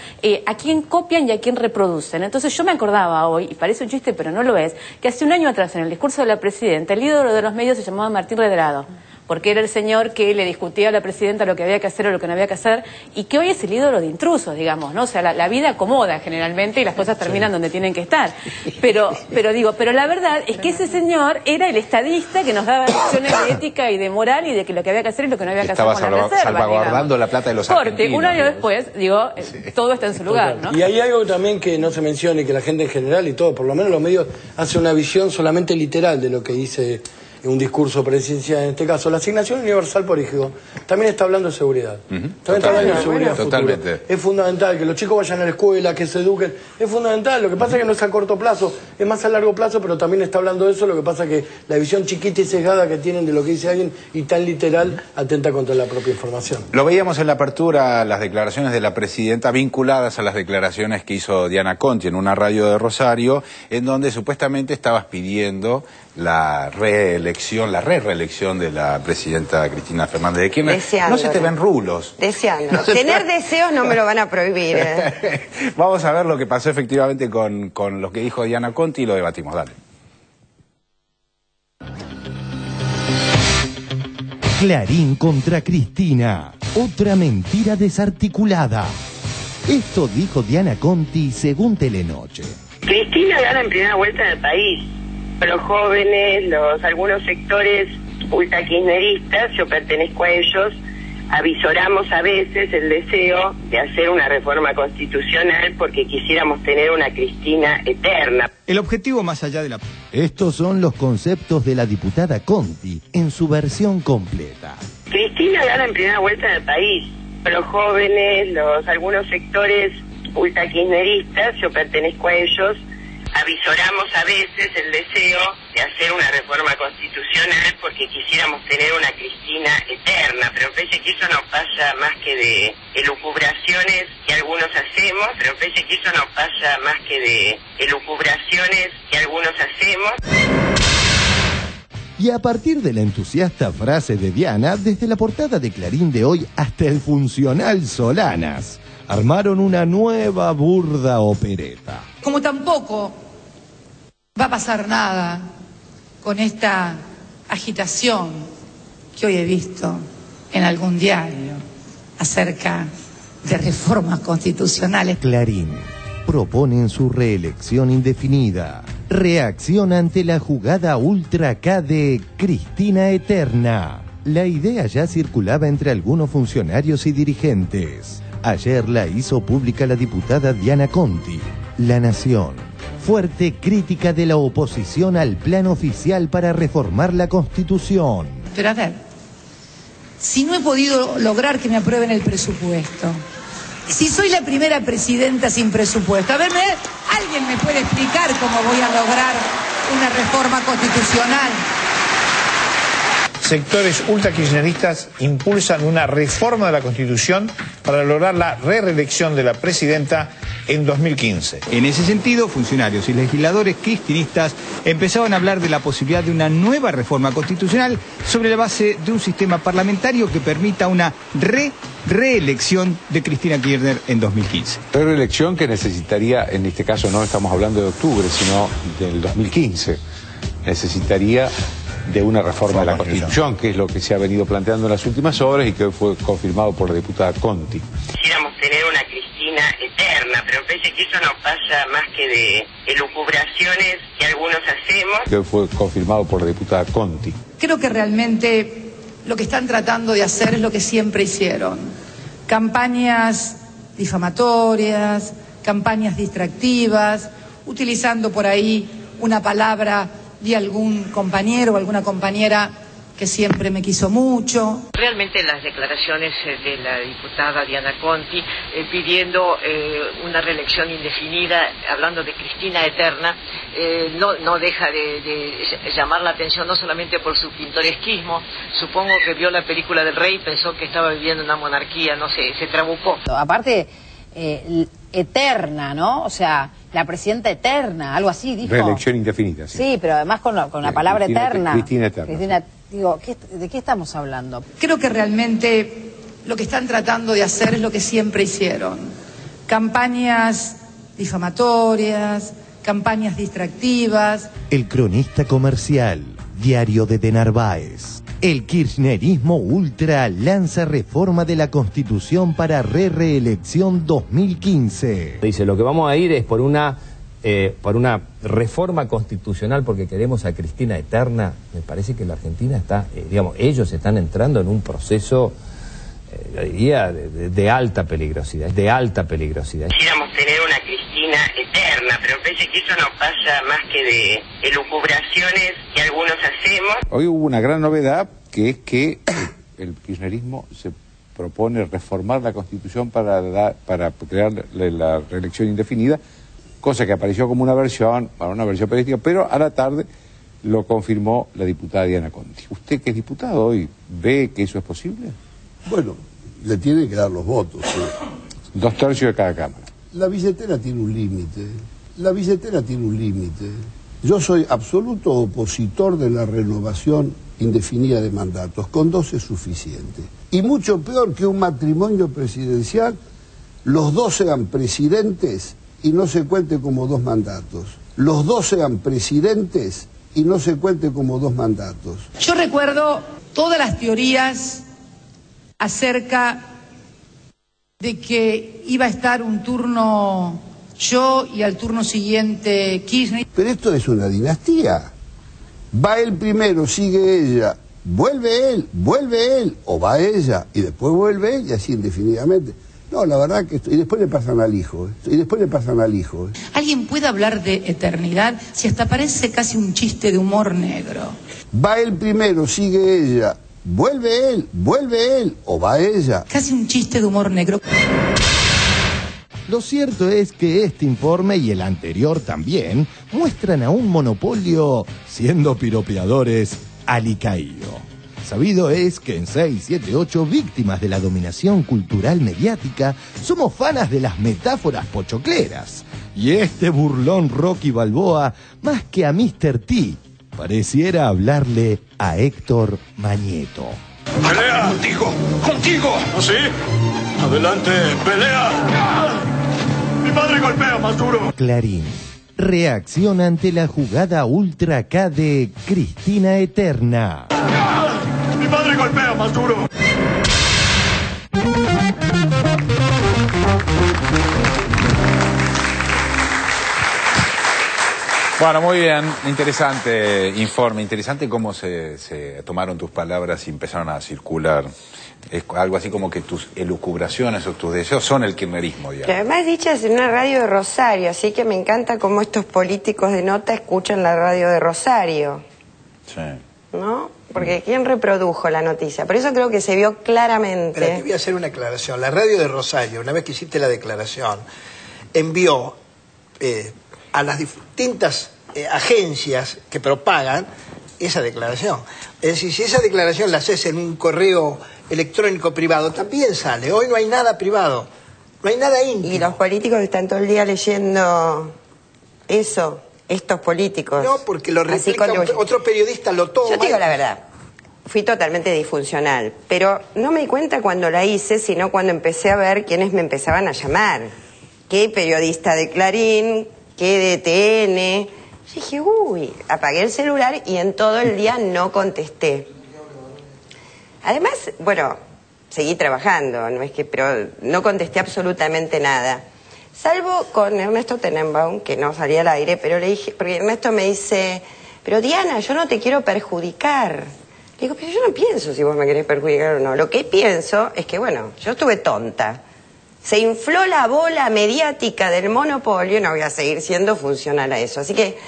a quién copian y a quién reproducen. Entonces yo me acordaba hoy, y parece un chiste pero no lo es, que hace un año atrás en el discurso de la presidenta, el ídolo de los medios se llamaba Martín Redrado, porque era el señor que le discutía a la presidenta lo que había que hacer o lo que no había que hacer, y que hoy es el ídolo de intrusos, digamos, ¿no? O sea, la vida acomoda generalmente y las cosas terminan donde tienen que estar. Pero la verdad es que ese señor era el estadista que nos daba lecciones de ética y de moral y de que lo que había que hacer y lo que no había que hacer con la reserva. Estaba salvaguardando la plata de los argentinos. Un año después, digo, todo está en su lugar, ¿no? Y hay algo también que no se menciona y que la gente en general y todo, por lo menos los medios, hace una visión solamente literal de lo que dice un discurso presidencial, en este caso. La asignación universal por hijo también está hablando de seguridad. También está hablando de seguridad futura. Es fundamental que los chicos vayan a la escuela, que se eduquen. Es fundamental. Lo que pasa es que no es a corto plazo, es más a largo plazo, pero también está hablando de eso. Lo que pasa es que la visión chiquita y sesgada que tienen de lo que dice alguien y tan literal atenta contra la propia información. Lo veíamos en la apertura, las declaraciones de la presidenta vinculadas a las declaraciones que hizo Diana Conti en una radio de Rosario, en donde supuestamente estabas pidiendo la reelección de la presidenta Cristina Fernández de Kirchner. No se te ven rulos. Deseando. No tener deseos no me lo van a prohibir. Vamos a ver lo que pasó efectivamente con lo que dijo Diana Conti y lo debatimos. Dale. Clarín contra Cristina. Otra mentira desarticulada. Esto dijo Diana Conti según Telenoche. Cristina gana en primera vuelta en el país. Los jóvenes, algunos sectores ultra kirchneristas, yo pertenezco a ellos, avisoramos a veces el deseo de hacer una reforma constitucional porque quisiéramos tener una Cristina eterna. El objetivo más allá de la... Estos son los conceptos de la diputada Conti en su versión completa. Cristina gana en primera vuelta en el país. Los jóvenes, algunos sectores ultra-kirchneristas, yo pertenezco a ellos, avisoramos a veces el deseo de hacer una reforma constitucional porque quisiéramos tener una Cristina eterna, pero parece que eso no pasa más que de elucubraciones que algunos hacemos, Y a partir de la entusiasta frase de Diana, desde la portada de Clarín de hoy hasta el funcional Solanas, armaron una nueva burda opereta. Como tampoco va a pasar nada con esta agitación que hoy he visto en algún diario acerca de reformas constitucionales. Clarín proponen su reelección indefinida. Reacción ante la jugada ultra K de Cristina Eterna. La idea ya circulaba entre algunos funcionarios y dirigentes. Ayer la hizo pública la diputada Diana Conti. La Nación. Fuerte crítica de la oposición al plan oficial para reformar la Constitución. Pero a ver, si no he podido lograr que me aprueben el presupuesto, si soy la primera presidenta sin presupuesto, a ver, ¿alguien me puede explicar cómo voy a lograr una reforma constitucional? Sectores ultra-kirchneristas impulsan una reforma de la Constitución para lograr la reelección de la presidenta en 2015. En ese sentido, funcionarios y legisladores cristinistas empezaron a hablar de la posibilidad de una nueva reforma constitucional sobre la base de un sistema parlamentario que permita una reelección de Cristina Kirchner en 2015. Reelección que necesitaría, en este caso no estamos hablando de octubre, sino del 2015, necesitaría de una reforma de la Constitución, que es lo que se ha venido planteando en las últimas horas y que hoy fue confirmado por la diputada Conti. Quisiéramos tener una Cristina eterna, pero parece que eso no pasa más que de elucubraciones que algunos hacemos. Que hoy fue confirmado por la diputada Conti. Creo que realmente lo que están tratando de hacer es lo que siempre hicieron. Campañas difamatorias, campañas distractivas, utilizando por ahí una palabra de algún compañero o alguna compañera que siempre me quiso mucho. Realmente las declaraciones de la diputada Diana Conti pidiendo una reelección indefinida, hablando de Cristina eterna, no deja de llamar la atención, no solamente por su pintoresquismo. Supongo que vio la película del Rey, pensó que estaba viviendo una monarquía, no sé, se trabucó. Aparte, eterna, ¿no? O sea, la presidenta eterna, algo así dijo. Reelección indefinida, sí. Sí, pero además con la palabra eterna. Cristina eterna. Cristina, digo, ¿de qué estamos hablando? Creo que realmente lo que están tratando de hacer es lo que siempre hicieron. Campañas difamatorias, campañas distractivas. El Cronista Comercial, diario de Narváez. El kirchnerismo ultra lanza reforma de la Constitución para reelección 2015. Dice, lo que vamos a ir es por una reforma constitucional porque queremos a Cristina eterna. Me parece que la Argentina está, ellos están entrando en un proceso, yo diría, de alta peligrosidad, Quisiéramos tener una Cristina eterna, pero parece que eso no pasa más que de elucubraciones que algunos hacemos. Hoy hubo una gran novedad, que es que el kirchnerismo se propone reformar la Constitución para crear la reelección indefinida, cosa que apareció como una versión periodística, pero a la tarde lo confirmó la diputada Diana Conti. ¿Usted, que es diputado hoy, ve que eso es posible? Bueno, le tienen que dar los votos. 2/3 de cada cámara. La billetera tiene un límite. Yo soy absoluto opositor de la renovación indefinida de mandatos. Con 2 es suficiente. Y mucho peor que un matrimonio presidencial, los 2 sean presidentes y no se cuente como 2 mandatos. Yo recuerdo todas las teorías acerca de que iba a estar un turno yo y al turno siguiente Kirchner. Pero esto es una dinastía. Va él primero, sigue ella, vuelve él, o va ella, y después vuelve él, y así indefinidamente. No, la verdad que y después le pasan al hijo, ¿Alguien puede hablar de eternidad si hasta parece casi un chiste de humor negro? Va él primero, sigue ella, vuelve él, o va ella. Casi un chiste de humor negro. Lo cierto es que este informe y el anterior también muestran a un monopolio siendo piropeadores alicaído. Sabido es que en 6, 7, 8 víctimas de la dominación cultural mediática somos fanas de las metáforas pochocleras. Y este burlón Rocky Balboa, más que a Mr. T, pareciera hablarle a Héctor Mañeto. ¡Pelea! ¡Contigo! ¿Así? ¡Adelante! ¡Pelea! ¡Mi padre golpea más duro! Clarín reacciona ante la jugada Ultra K de Cristina Eterna. ¡Mi padre golpea más duro! Bueno, muy bien, interesante informe, interesante cómo se tomaron tus palabras y empezaron a circular. Es algo así como que tus elucubraciones o tus deseos son el kirchnerismo, digamos. Además dichas en una radio de Rosario, así que me encanta cómo estos políticos de nota escuchan la radio de Rosario. Sí. ¿No? Porque ¿quién reprodujo la noticia? Por eso creo que se vio claramente. Pero te voy a hacer una aclaración. La radio de Rosario, una vez que hiciste la declaración, envió a las distintas agencias que propagan esa declaración. Es decir, si esa declaración la haces en un correo electrónico privado, también sale. Hoy no hay nada privado, no hay nada íntimo. Y los políticos están todo el día leyendo eso, estos políticos. No, porque lo replica otro periodista, lo toma. Yo te digo la verdad, fui totalmente disfuncional, pero no me di cuenta cuando la hice, sino cuando empecé a ver quiénes me empezaban a llamar. Qué periodista de Clarín, qué de TN. Yo dije, uy, apagué el celular y en todo el día no contesté. Además, bueno, seguí trabajando, no es que, pero no contesté absolutamente nada. Salvo con Ernesto Tenenbaum, que no salía al aire, pero le dije, porque Ernesto me dice, pero Diana, yo no te quiero perjudicar. Le digo, pero yo no pienso si vos me querés perjudicar o no. Lo que pienso es que, bueno, yo estuve tonta. Se infló la bola mediática del monopolio y no voy a seguir siendo funcional a eso. Así que...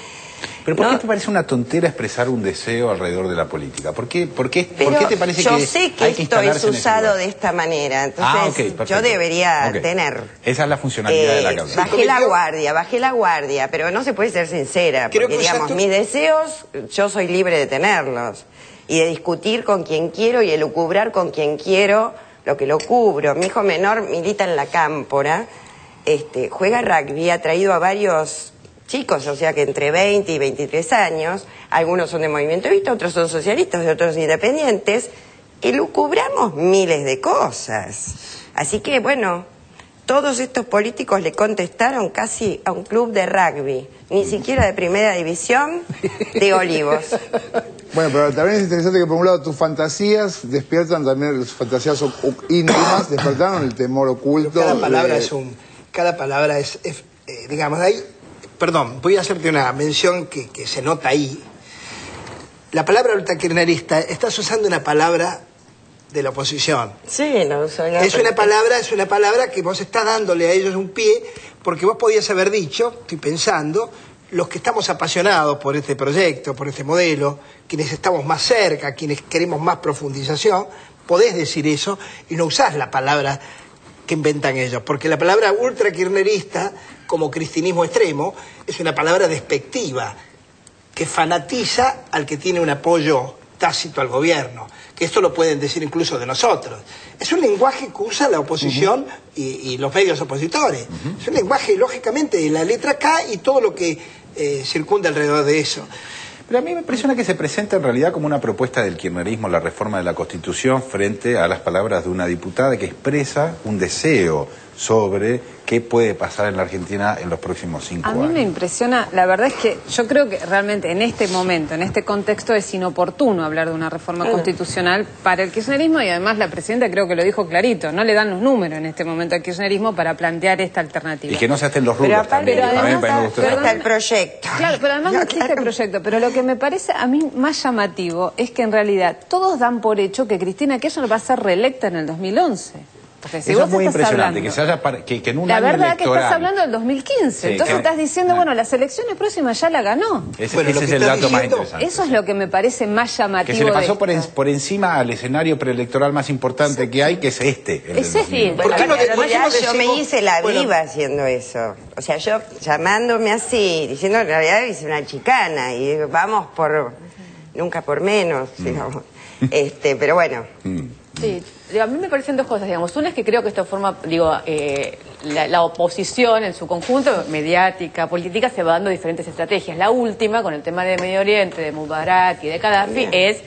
¿Pero por qué te parece una tontera expresar un deseo alrededor de la política? ¿Por qué te parece que yo sé que esto es usado de esta manera, entonces yo debería tener... Esa es la funcionalidad de la causa. Bajé la guardia, pero no se puede ser sincera, porque digamos, mis deseos, yo soy libre de tenerlos, y de discutir con quien quiero y elucubrar con quien quiero lo que lo cubro. Mi hijo menor milita en la Cámpora, juega rugby, ha traído a varios chicos, o sea que entre 20 y 23 años, algunos son de Movimiento Evita, otros son socialistas, otros independientes, elucubramos miles de cosas. Así que, bueno, todos estos políticos le contestaron casi a un club de rugby, ni siquiera de primera división, de Olivos. Bueno, pero también es interesante que por un lado tus fantasías despiertan también, las fantasías íntimas, despertaron el temor oculto. Cada palabra es digamos, ahí... Perdón, voy a hacerte una mención que se nota ahí. La palabra ultrakirchnerista, estás usando una palabra de la oposición. Sí, no soy es una palabra que vos estás dándole a ellos un pie, porque vos podías haber dicho, estoy pensando, los que estamos apasionados por este proyecto, por este modelo, quienes estamos más cerca, quienes queremos más profundización, podés decir eso y no usás la palabra que inventan ellos, porque la palabra ultrakirchnerista, como cristinismo extremo, es una palabra despectiva, que fanatiza al que tiene un apoyo tácito al gobierno, que esto lo pueden decir incluso de nosotros. Es un lenguaje que usa la oposición y los medios opositores. Es un lenguaje, lógicamente, de la letra K y todo lo que circunda alrededor de eso. Pero a mí me impresiona que se presenta en realidad como una propuesta del kirchnerismo, la reforma de la Constitución, frente a las palabras de una diputada que expresa un deseo sobre qué puede pasar en la Argentina en los próximos 5 años. A mí me impresiona, la verdad es que yo creo que realmente en este momento, en este contexto, es inoportuno hablar de una reforma constitucional para el kirchnerismo, y además la presidenta creo que lo dijo clarito, no le dan los números en este momento al kirchnerismo para plantear esta alternativa. Y que no se estén los rulos también. Está el proyecto. Claro, pero además no existe el proyecto. Pero lo que me parece a mí más llamativo es que en realidad todos dan por hecho que Cristina Kirchner va a ser reelecta en el 2011. Porque si eso vos es muy impresionante, hablando, que en un la año verdad electoral... que estás hablando del 2015, sí, entonces estás diciendo, bueno, las elecciones próximas ya la ganó. Ese es el dato más interesante. Eso es lo que me parece más llamativo. Que se le pasó por encima al escenario preelectoral más importante que hay, que es este. ¿Por qué no yo me hice la viva haciendo eso? O sea, yo llamándome así, diciendo en realidad hice una chicana y vamos por... nunca por menos, digamos. Pero bueno... Sí, a mí me parecen dos cosas, digamos. Una es que creo que esto forma, la oposición en su conjunto, mediática, política, se va dando diferentes estrategias. La última, con el tema de Medio Oriente, de Mubarak y de Gaddafi, es...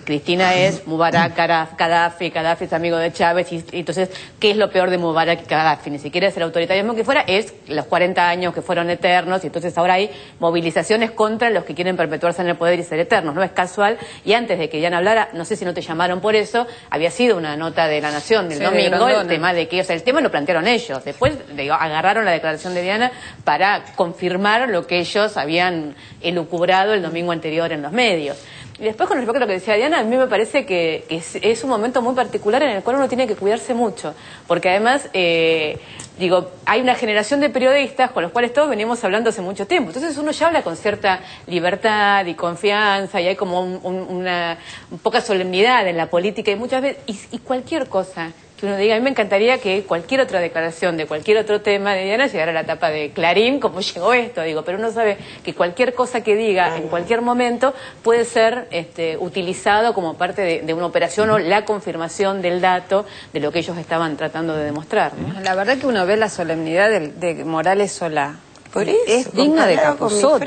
Cristina es Mubarak, Gaddafi es amigo de Chávez, y entonces, ¿qué es lo peor de Mubarak y Gaddafi? Ni siquiera es el autoritarismo que fuera, es los 40 años que fueron eternos, y entonces ahora hay movilizaciones contra los que quieren perpetuarse en el poder y ser eternos. No es casual, y antes de que Diana hablara, no sé si no te llamaron por eso, había sido una nota de La Nación del domingo, el tema de que, o sea, el tema lo plantearon ellos, después agarraron la declaración de Diana para confirmar lo que ellos habían elucubrado el domingo anterior en los medios. Y después, con respecto a lo que decía Diana, a mí me parece que es un momento muy particular en el cual uno tiene que cuidarse mucho, porque además, hay una generación de periodistas con los cuales todos venimos hablando hace mucho tiempo, entonces uno ya habla con cierta libertad y confianza, y hay como una poca solemnidad en la política, y muchas veces, y cualquier cosa que uno diga, a mí me encantaría que cualquier otra declaración de cualquier otro tema de Diana llegara a la tapa de Clarín, como llegó esto, pero uno sabe que cualquier cosa que diga en cualquier momento puede ser utilizado como parte de una operación o la confirmación del dato de lo que ellos estaban tratando de demostrar, ¿no? La verdad que uno ve la solemnidad de Morales Solá. Por eso, es digna de Capusotto.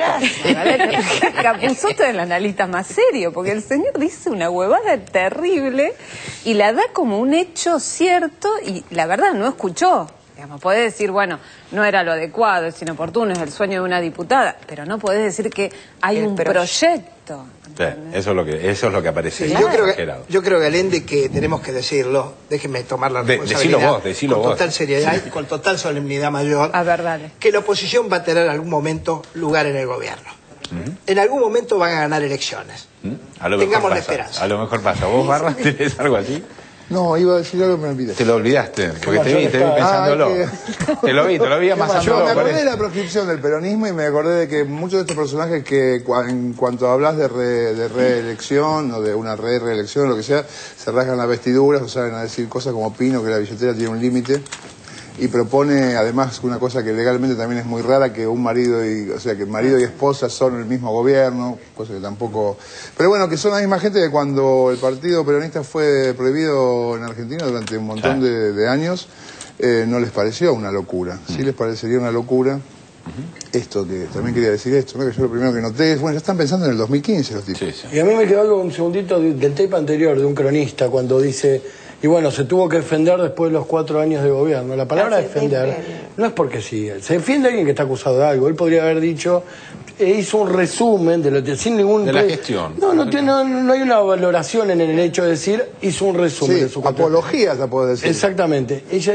Capusotto es el analista más serio, porque el señor dice una huevada terrible y la da como un hecho cierto, y la verdad no escuchó. Podés decir, bueno, no era lo adecuado, es inoportuno, es el sueño de una diputada, pero no podés decir que hay un proyecto. Sí, eso es lo que aparece. Sí, yo creo, Galende, que tenemos que decirlo, déjenme tomar la responsabilidad. Decilo vos. Con total seriedad y con total solemnidad mayor. A ver, dale. Que la oposición va a tener en algún momento lugar en el gobierno. En algún momento van a ganar elecciones. Tengamos la esperanza. A lo mejor pasa. ¿Vos, Barra, tenés algo así? No, iba a decir algo, me olvidé. Te lo olvidaste, porque te vi pensándolo. Te lo vi amasándolo. Yo me acordé de la proscripción del peronismo y me acordé de que muchos de estos personajes que en cuanto hablas de reelección o de una reelección o lo que sea, se rasgan las vestiduras o saben a decir cosas como Pino, que la billetera tiene un límite. Y propone, además, una cosa que legalmente también es muy rara, que que marido y esposa son el mismo gobierno, cosa que tampoco... Pero bueno, que son la misma gente que cuando el partido peronista fue prohibido en Argentina durante un montón de años, no les pareció una locura. Sí les parecería una locura. Esto, que también quería decir esto, ¿no? Que yo lo primero que noté es, bueno, ya están pensando en el 2015 los tipos. Sí. Y a mí me quedó algo, un segundito del tape anterior de un cronista, cuando dice... Y bueno, se tuvo que defender después de los 4 años de gobierno. La palabra defender no es porque sí. Se defiende a alguien que está acusado de algo. Él podría haber dicho, hizo un resumen sin ningún... De la gestión. No hay una valoración en el hecho de decir, hizo un resumen de su apología, se puede decir. Exactamente. Ella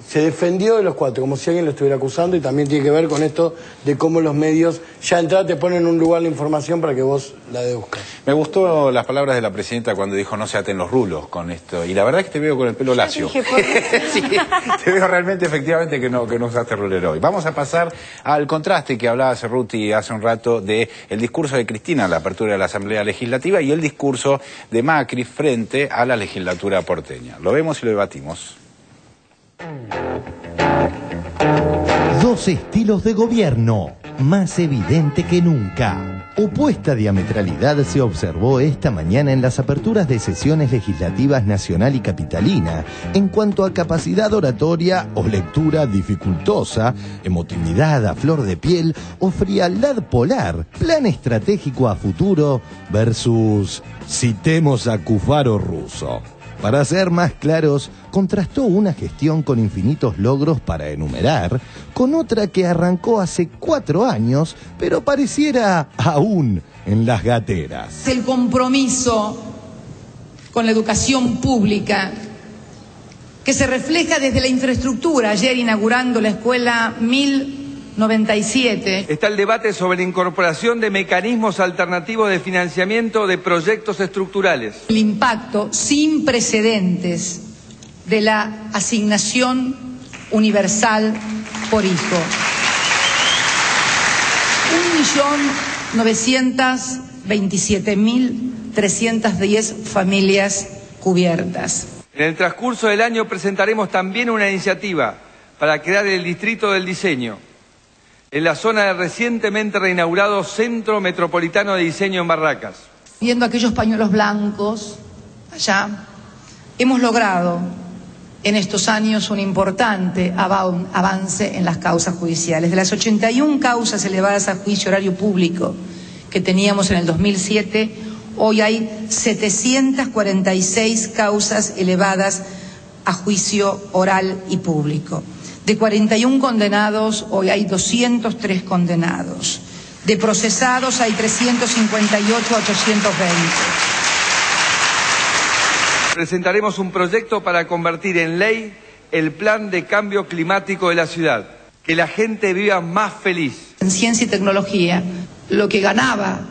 se defendió de los 4, como si alguien lo estuviera acusando, y también tiene que ver con esto de cómo los medios ya entrada te ponen en un lugar la información para que vos la deduzcas. Me gustó las palabras de la presidenta cuando dijo no se aten los rulos con esto, y la verdad es que te veo con el pelo lacio. Sí, te veo realmente, efectivamente, que no usaste rulero hoy. Vamos a pasar al contraste que hablaba Cerruti hace un rato de el discurso de Cristina a la apertura de la Asamblea Legislativa y el discurso de Macri frente a la legislatura porteña. Lo vemos y lo debatimos. Dos estilos de gobierno, más evidente que nunca. Opuesta diametralidad se observó esta mañana en las aperturas de sesiones legislativas nacional y capitalina en cuanto a capacidad oratoria o lectura dificultosa, emotividad a flor de piel o frialdad polar, plan estratégico a futuro versus citemos a Cufaro Russo. Para ser más claros, contrastó una gestión con infinitos logros para enumerar con otra que arrancó hace 4 años, pero pareciera aún en las gateras. El compromiso con la educación pública, que se refleja desde la infraestructura, ayer inaugurando la escuela 1097. Está el debate sobre la incorporación de mecanismos alternativos de financiamiento de proyectos estructurales. El impacto sin precedentes de la asignación universal por hijo. 1.927.310 familias cubiertas. En el transcurso del año presentaremos también una iniciativa para crear el Distrito del Diseño en la zona del recientemente reinaugurado Centro Metropolitano de Diseño en Barracas. Viendo aquellos pañuelos blancos allá, hemos logrado en estos años un importante avance en las causas judiciales. De las 81 causas elevadas a juicio horario público que teníamos en el 2007, hoy hay 746 causas elevadas a juicio oral y público. De 41 condenados, hoy hay 203 condenados. De procesados hay 358 a 820. Presentaremos un proyecto para convertir en ley el plan de cambio climático de la ciudad. Que la gente viva más feliz. En ciencia y tecnología, lo que ganaba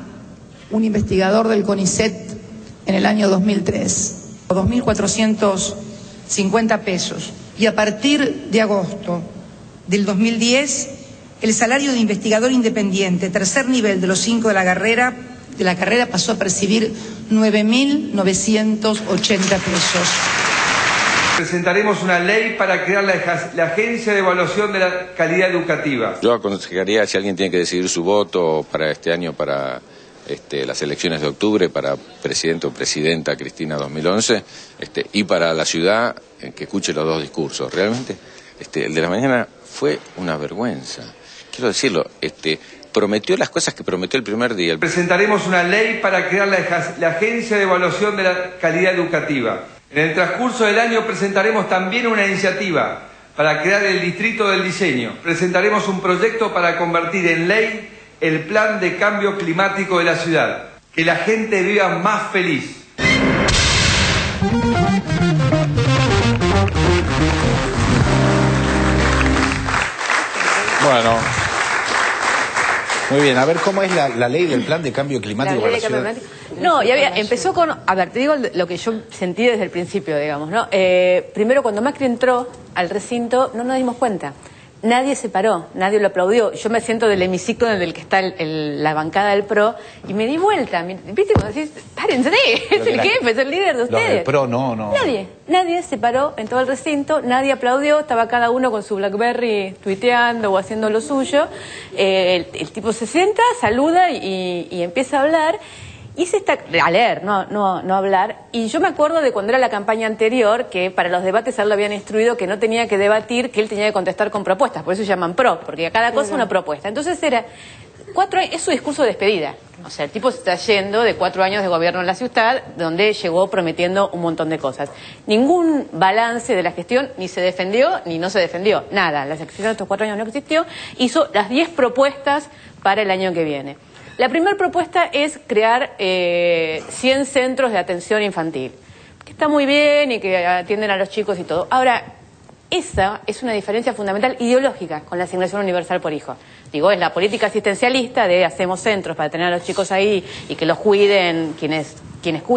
un investigador del CONICET en el año 2003, 2.450 pesos. Y a partir de agosto del 2010, el salario de investigador independiente, tercer nivel de los 5 de la carrera pasó a percibir 9.980 pesos. Presentaremos una ley para crear la Agencia de Evaluación de la Calidad Educativa. Yo aconsejaría, si alguien tiene que decidir su voto para este año, para las elecciones de octubre, para presidente o presidenta Cristina 2011, y para la ciudad, que escuche los dos discursos. Realmente, el de la mañana fue una vergüenza. Quiero decirlo, prometió las cosas que prometió el primer día. Presentaremos una ley para crear la Agencia de Evaluación de la Calidad Educativa. En el transcurso del año presentaremos también una iniciativa para crear el Distrito del Diseño. Presentaremos un proyecto para convertir en ley el plan de cambio climático de la ciudad. Que la gente viva más feliz. Bueno, muy bien. A ver, ¿cómo es la ley del plan de cambio climático para la ciudad? No, empezó con, a ver, te digo lo que yo sentí desde el principio, digamos, ¿no? Primero, cuando Macri entró al recinto, no nos dimos cuenta. Nadie se paró, nadie lo aplaudió. Yo me siento del hemiciclo en el que está la bancada del PRO y me di vuelta. ¿Viste? Cuando decís, párense, es el jefe, es el líder de ustedes. Los del PRO, no. Nadie se paró en todo el recinto, nadie aplaudió, estaba cada uno con su BlackBerry tuiteando o haciendo lo suyo. El tipo se sienta, saluda y empieza a hablar. Y se está a leer, no hablar. Y yo me acuerdo de cuando era la campaña anterior, que para los debates a él lo habían instruido que no tenía que debatir, que él tenía que contestar con propuestas. Por eso se llaman PRO, porque a cada cosa una propuesta. Entonces era 4 años, es su discurso de despedida. O sea, el tipo se está yendo de 4 años de gobierno en la ciudad, donde llegó prometiendo un montón de cosas. Ningún balance de la gestión, ni se defendió, ni no se defendió. Nada, la gestión de estos 4 años no existió. Hizo las 10 propuestas para el año que viene. La primera propuesta es crear 100 centros de atención infantil, que está muy bien y que atienden a los chicos y todo. Ahora, esa es una diferencia fundamental ideológica con la asignación universal por hijo. Digo, es la política asistencialista de hacemos centros para tener a los chicos ahí y que los cuiden quienes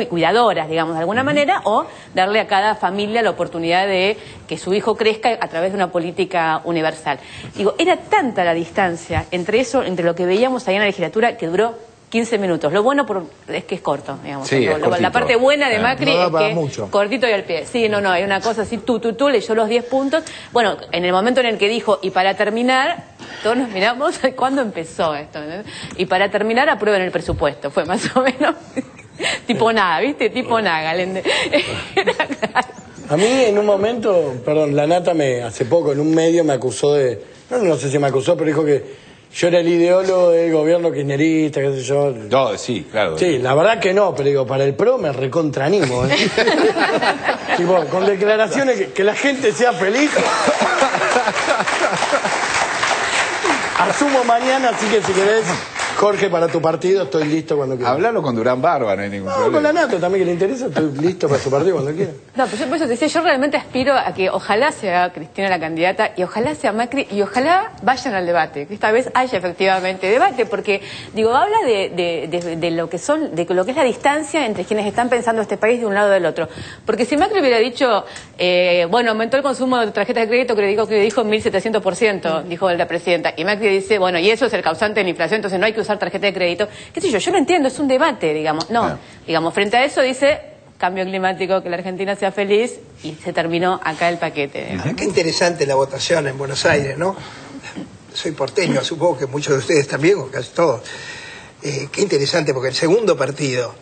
cuidadoras, digamos, de alguna manera, o darle a cada familia la oportunidad de que su hijo crezca a través de una política universal. Digo, era tanta la distancia entre lo que veíamos ahí en la legislatura, que duró 15 minutos. Lo bueno es que es corto, digamos. Sí, la parte buena de Macri no da es para que mucho. Cortito y al pie. Sí, no, hay una cosa así, leyó los 10 puntos. Bueno, en el momento en el que dijo, y para terminar, todos nos miramos, ¿cuándo empezó esto? Y para terminar, aprueben el presupuesto. Fue más o menos tipo nada, ¿viste? Tipo nada, Galende. A mí en un momento, perdón, la Nata hace poco en un medio me acusó de, no sé si me acusó, pero dijo que yo era el ideólogo del gobierno kirchnerista, qué sé yo. No, sí, claro. Sí, la verdad que no, pero digo, para el PRO me recontraanimo, ¿eh? Tipo, con declaraciones que la gente sea feliz. Asumo mañana, así que si querés, Jorge, para tu partido estoy listo cuando quieras. Hablalo con Durán Barba, no hay ningún problema. Con la NATO también que le interesa, estoy listo para su partido cuando quiera. No, pero yo por eso te decía, yo realmente aspiro a que ojalá sea Cristina la candidata y ojalá sea Macri y ojalá vayan al debate, que esta vez haya efectivamente debate, porque, digo, habla de lo que son, de lo que es la distancia entre quienes están pensando este país de un lado del otro. Porque si Macri hubiera dicho, bueno, aumentó el consumo de tarjetas de crédito, que le dijo 1.700%, dijo la presidenta, y Macri dice, bueno, y eso es el causante de la inflación, entonces no hay que usar tarjeta de crédito, qué sé yo lo entiendo, es un debate, digamos, no, digamos, frente a eso dice cambio climático, que la Argentina sea feliz y se terminó acá el paquete. Qué interesante la votación en Buenos Aires, ¿no? Soy porteño, supongo que muchos de ustedes también, o casi todos. Qué interesante, porque el segundo partido,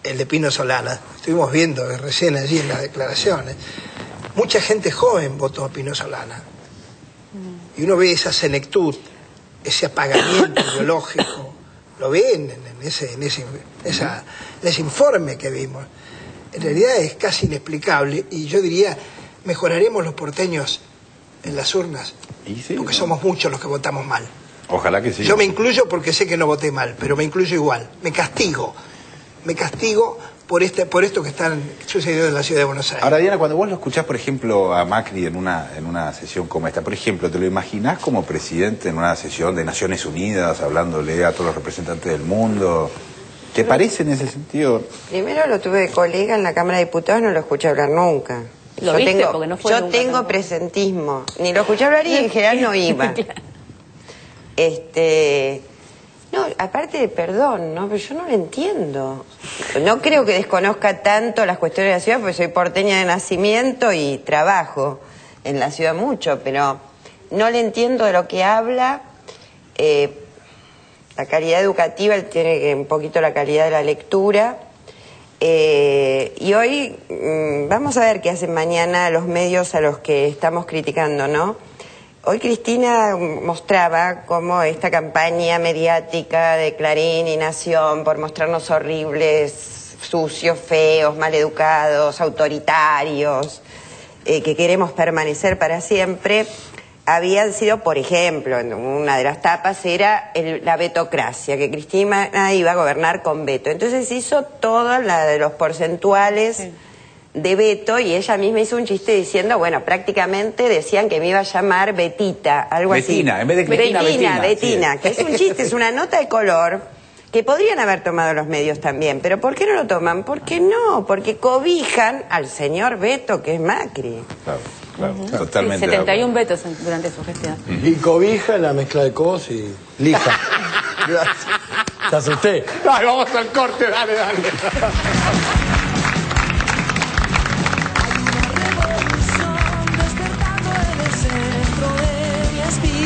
el de Pino Solana, estuvimos viendo recién allí en las declaraciones, mucha gente joven votó a Pino Solana. Y uno ve esa senectud, ese apagamiento ideológico, lo ven en ese informe que vimos. En realidad es casi inexplicable y yo diría, mejoraremos los porteños en las urnas, porque somos muchos los que votamos mal. Ojalá que sí. Yo me incluyo porque sé que no voté mal, pero me incluyo igual. Me castigo por esto que está sucediendo en la ciudad de Buenos Aires. Ahora, Diana, cuando vos lo escuchás, por ejemplo, a Macri en una sesión como esta, por ejemplo, ¿te lo imaginás como presidente en una sesión de Naciones Unidas, hablándole a todos los representantes del mundo? ¿Te parece en ese sentido? Primero lo tuve de colega en la Cámara de Diputados, no lo escuché hablar nunca. ¿Lo viste? Porque no fue yo nunca tengo tampoco. presentismo. Ni lo escuché hablar y en general no iba. No, aparte, perdón, ¿no? Pero yo no lo entiendo. No creo que desconozca tanto las cuestiones de la ciudad, porque soy porteña de nacimiento y trabajo en la ciudad mucho, pero no le entiendo de lo que habla. La calidad educativa, él tiene que un poquito la calidad de la lectura. Y hoy vamos a ver qué hacen mañana los medios a los que estamos criticando, ¿no? Hoy Cristina mostraba cómo esta campaña mediática de Clarín y Nación por mostrarnos horribles, sucios, feos, maleducados, autoritarios, que queremos permanecer para siempre, habían sido, por ejemplo, en una de las tapas era la vetocracia, que Cristina iba a gobernar con veto. Entonces hizo toda la de los porcentuales de veto y ella misma hizo un chiste diciendo, bueno, prácticamente decían que me iba a llamar Betita, algo Betina, así. en vez de Cristina, Betina, sí. que es un chiste, es una nota de color que podrían haber tomado los medios también, pero ¿por qué no lo toman? ¿Por qué no? Porque cobijan al señor Beto, que es Macri. Claro, totalmente. 71 vetos durante su gestión. Y cobija la mezcla de cosas y lija. Te asusté. Ay, vamos al corte, dale.